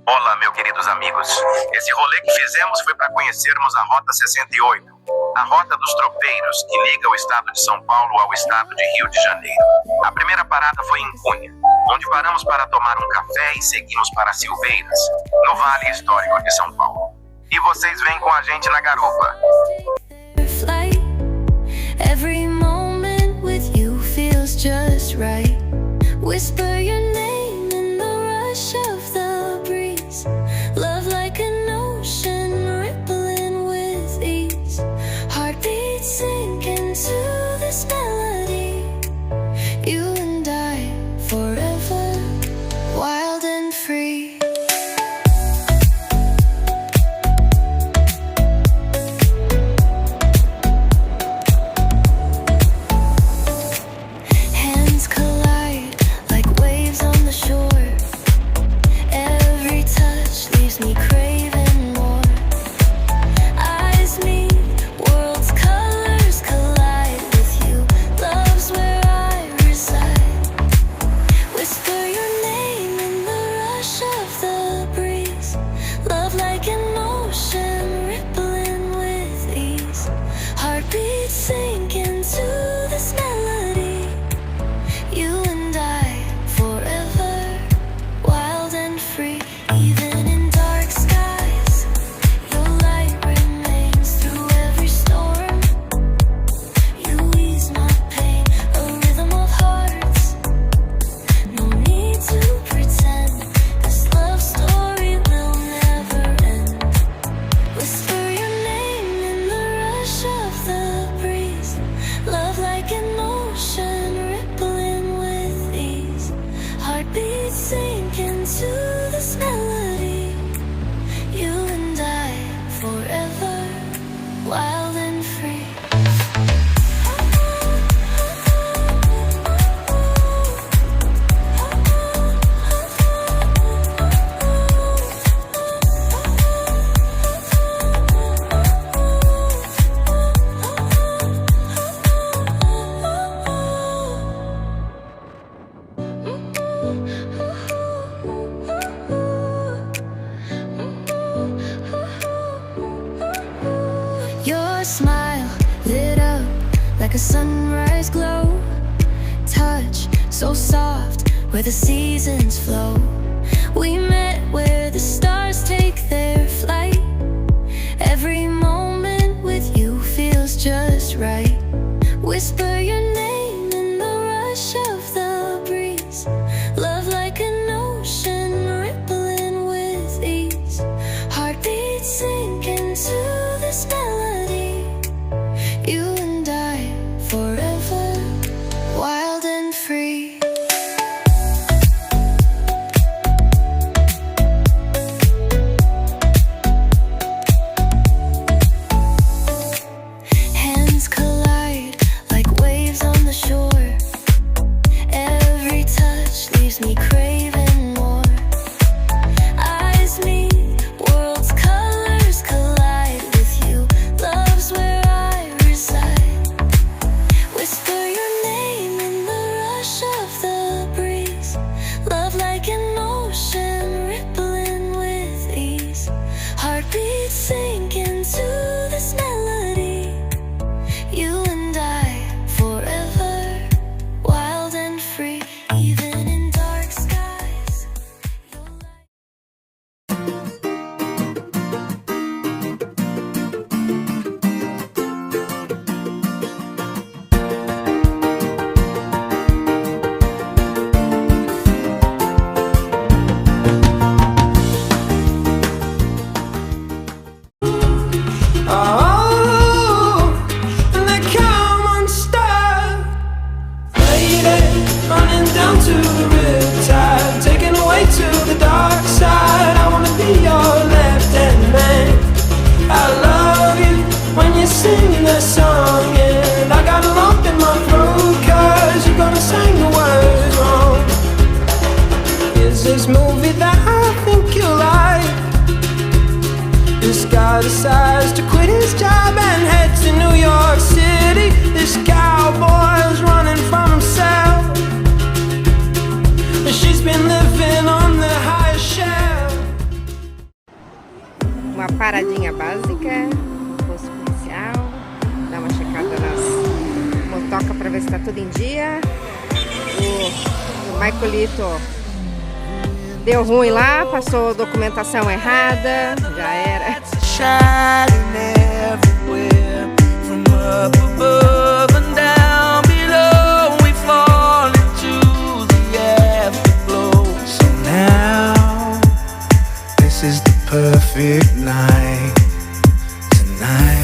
Olá, meus queridos amigos. Esse rolê que fizemos foi para conhecermos a Rota 68, a Rota dos Tropeiros, que liga o estado de São Paulo ao estado de Rio de Janeiro. A primeira parada foi em Cunha, onde paramos para tomar um café e seguimos para Silveiras, no Vale Histórico de São Paulo. E vocês vêm com a gente na garupa. Every moment with you feels just right. Whisper your name in the rush of the breeze. Love like an ocean rippling with ease. Heartbeats sink into this melody. You and I forever, wild and free. Your smile lit up like a sunrise glow. Touch so soft where the seasons flow. We met where the stars take their flight. Every moment with you feels just right. Whisper your name in the rush of the breeze. Love like an ocean rippling with ease. Heartbeats sink into this melody. You and I forever, wild and free. paradinha básica, posto policial, dar uma checada nas motocas para ver se tá tudo em dia. O Maicolito deu ruim lá, passou documentação errada, já era. This is the perfect night tonight.